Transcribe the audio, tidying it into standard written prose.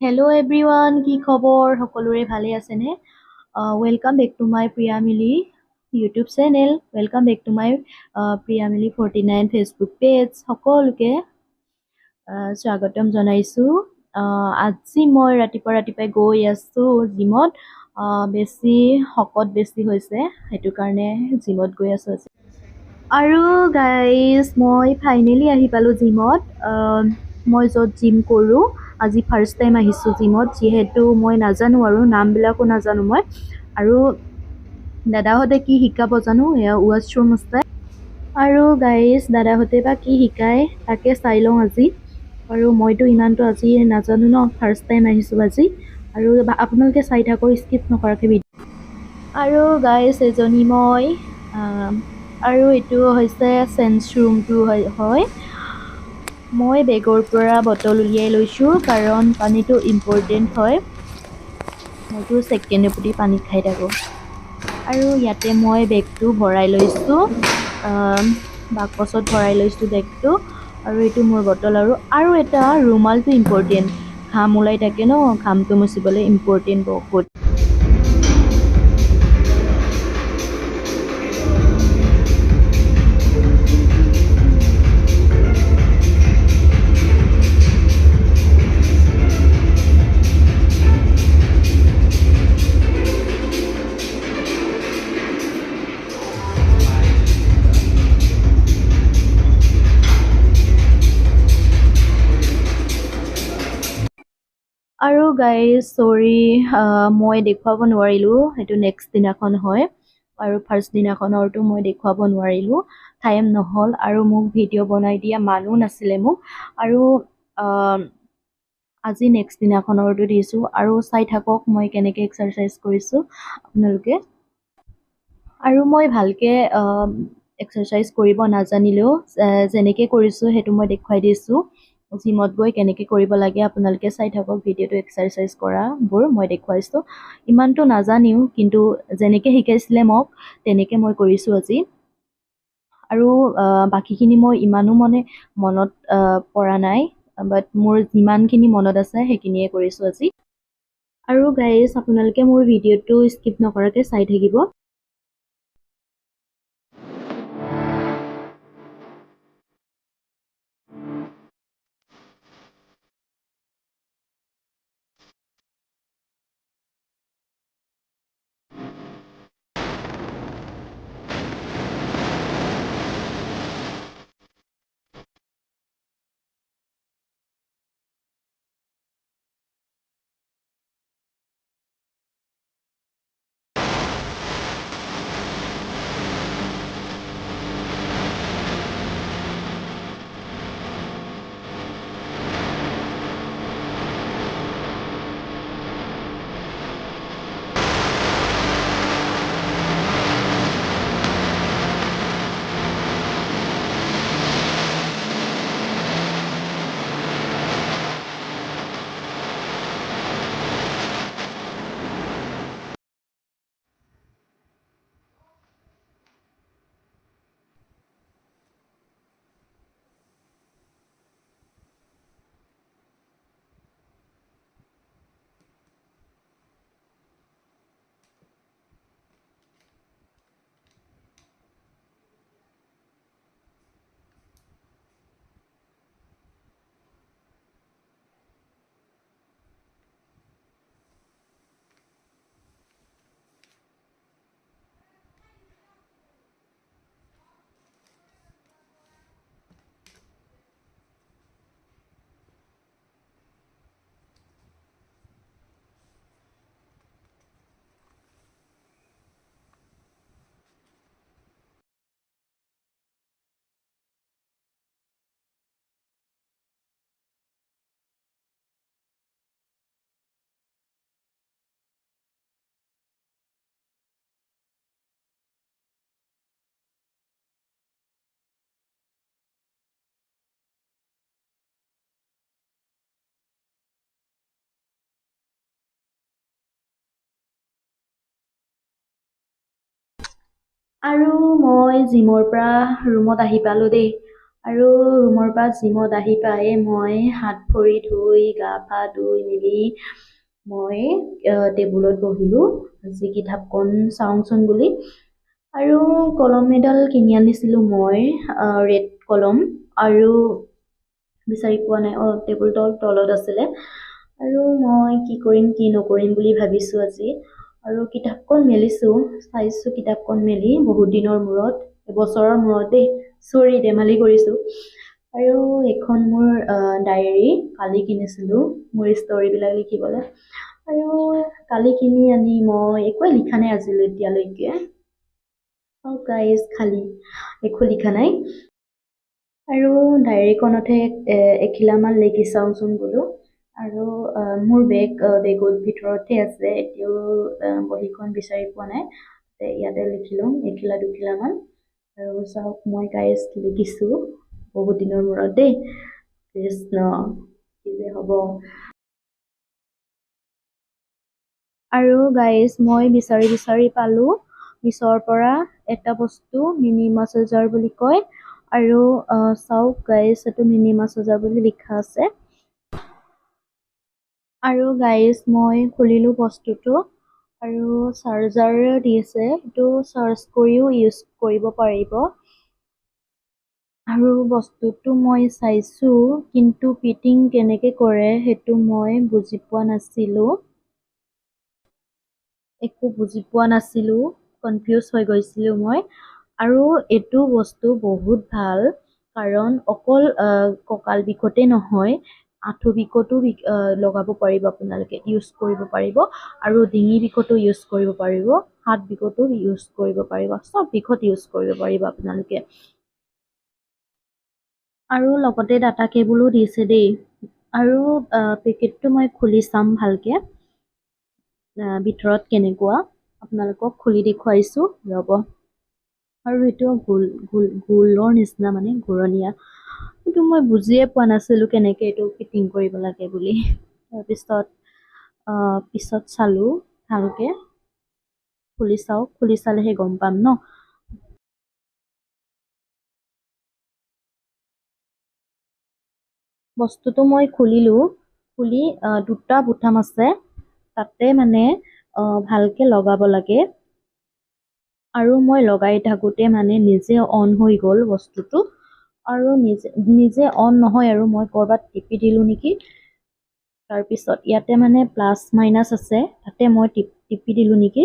Hello' everyone, কি খবৰ? সকলোৰে ভালে আছেনে? Welcome back to my Priyamili YouTube channel. Welcome back to my Priyamili 49 Facebook page. সকলোকে স্বাগতম জনাইছোঁ। আজি মই ৰাতিপুৱাই গৈ আছোঁ জিমত। বেছি শকত হৈছে, সেইটো কাৰণে জিমত গৈ আছোঁ আজি। আৰু গাইজ, মই ফাইনেলি আহি পালোঁ জিমত। মই য'ত জিম কৰোঁ, আজি ফাৰ্ষ্ট টাইম আহিছোঁ জিমত, যিহেতু মই নাজানো আৰু নামবিলাকো নাজানো মই। আৰু দাদাহঁতে কি শিকাব জানো, এয়া ৱাশ্বৰুম আছে। আৰু গাইজ, দাদাহঁতে বা কি শিকায় তাকে চাই লওঁ আজি। আৰু মইতো ইমানটো আজি নাজানো ন, ফাৰ্ষ্ট টাইম আহিছোঁ আজি। আৰু আপোনালোকে চাই থাকক, স্কিপ নকৰাকৈ ভিডিঅ'। আৰু গাইজ, এজনী মই আৰু এইটো হৈছে চেঞ্জ ৰুমটো হয়। মই বেগৰ পৰা বটল উলিয়াই লৈছোঁ, কাৰণ পানীটো ইম্পৰ্টেণ্ট হয়। মইতো ছেকেণ্ডে প্ৰতি পানী খাই থাকোঁ। আৰু ইয়াতে মই বেগটো ভৰাই লৈছোঁ, বাকচত ভৰাই লৈছোঁ বেগটো। আৰু এইটো মোৰ বটল। আৰু এটা ৰুমালটো ইম্পৰ্টেণ্ট, ঘাম ওলাই থাকে ন, ঘামটো মুচিবলৈ ইম্পৰ্টেণ্ট বহুত। আৰু গাইজ, চৰি, মই দেখুৱাব নোৱাৰিলোঁ, সেইটো নেক্সট দিনাখন হয়। আৰু ফাৰ্ষ্ট দিনাখনৰটো মই দেখুৱাব নোৱাৰিলোঁ, টাইম নহ'ল। আৰু মোক ভিডিঅ' বনাই দিয়া মানুহ নাছিলে মোক। আৰু আজি নেক্সট দিনাখনৰটো দিছোঁ। আৰু চাই থাকক মই কেনেকৈ এক্সাৰচাইজ কৰিছোঁ আপোনালোকে। আৰু মই ভালকৈ এক্সাৰচাইজ কৰিব নাজানিলেও যেনেকৈ কৰিছোঁ সেইটো মই দেখুৱাই দিছোঁ। জিমত গৈ কেনেকৈ কৰিব লাগে আপোনালোকে চাই থাকক ভিডিঅ'টো, এক্সাৰচাইজ কৰাবোৰ মই দেখুৱাইছোঁ। ইমানটো নাজানিও, কিন্তু যেনেকৈ শিকাইছিলে মোক তেনেকৈ মই কৰিছোঁ আজি। আৰু বাকীখিনি মই ইমানো মনত পৰা নাই, বাট মোৰ যিমানখিনি মনত আছে সেইখিনিয়ে কৰিছোঁ আজি। আৰু গাইজ, আপোনালোকে মোৰ ভিডিঅ'টো স্কিপ নকৰাকৈ চাই থাকিব। আৰু মই জিমৰ পৰা ৰুমত আহি পালোঁ দেই। আৰু ৰুমৰ পৰা জিমত আহি পাই মই হাত ভৰি ধুই গা পা ধুই মেলি মই টেবুলত বহিলোঁ আজি কিতাপখন চাওঁচোন বুলি আৰু কলম এডাল কিনি আনিছিলোঁ মই ৰেড কলম আৰু বিচাৰি পোৱা নাই টেবুলটোৰ তলত আছিলে আৰু মই কি কৰিম কি নকৰিম বুলি ভাবিছোঁ আজি আৰু কিতাপখন মেলিছোঁ চাইছোঁ কিতাপখন মেলি বহুত দিনৰ মূৰত এবছৰৰ মূৰত দেই চৰি ধেমালি কৰিছোঁ আৰু এখন মোৰ ডায়েৰী কালি কিনিছিলোঁ মোৰ ষ্টৰিবিলাক লিখিবলৈ আৰু কালি কিনি আনি মই একোৱে লিখা নাই আজিলৈ এতিয়ালৈকে গাইজ খালি একো লিখা নাই আৰু ডায়েৰীখনতে এখিলামান লিখি চাওঁচোন বোলো আৰু মোৰ বেগৰ ভিতৰতে আছে এতিয়াও বহীখন বিচাৰি পোৱা নাই ইয়াতে লিখি ল'ম এখিলা দুখিলামান আৰু চাওক মই গাইজ লিখিছোঁ বহুত দিনৰ মূৰত দেই কৃষ্ণ কি যে হ'ব আৰু গাইজ মই বিচাৰি পালোঁ মিছৰ পৰা এটা বস্তু মিনি মাছাজাৰ বুলি কয় আৰু চাওক গাইজ এইটো মিনি মাছাজাৰ বুলি লিখা আছে আৰু গাইজ মই খুলিলোঁ বস্তুটো আৰু চাৰ্জাৰ দিছে এইটো চাৰ্জ কৰিও ইউজ কৰিব পাৰিব আৰু বস্তুটো মই চাইছোঁ কিন্তু ফিটিং কেনেকৈ কৰে সেইটো মই বুজি পোৱা নাছিলোঁ একো বুজি পোৱা নাছিলোঁ কনফিউজ হৈ গৈছিলোঁ মই আৰু এইটো বস্তু বহুত ভাল কাৰণ অকল কঁকাল বিষতে নহয় আঁঠু বিষতো লগাব পাৰিব আপোনালোকে ইউজ কৰিব পাৰিব আৰু ডিঙি বিষতো ইউজ কৰিব পাৰিব হাত বিষতো ইউজ কৰিব পাৰিব চব বিষত ইউজ কৰিব পাৰিব আপোনালোকে আৰু লগতে ডাটা কেবলো দিছে দেই আৰু পেকেটটো মই খুলি চাম ভালকৈ ভিতৰত কেনেকুৱা আপোনালোকক খুলি দেখুৱাইছোঁ ৰ'ব আৰু এইটো গোলৰ নিচিনা মানে ঘূৰণীয়া কিন্তু মই বুজিয়ে পোৱা নাছিলোঁ কেনেকৈ এইটো ফিটিং কৰিব লাগে বুলি পিছত চালোঁ ভালকৈ খুলি চালেহে গম পাম ন বস্তুটো মই খুলিলোঁ খুলি দুটা বুটাম আছে তাতে মানে ভালকৈ লগাব লাগে আৰু মই লগাই থাকোঁতে মানে নিজে অন হৈ গ'ল বস্তুটো আৰু নিজে অন নহয় আৰু মই ক'ৰবাত টিপি দিলোঁ নেকি তাৰপিছত ইয়াতে মানে প্লাছ মাইনাছ আছে তাতে মই টিপি দিলোঁ নেকি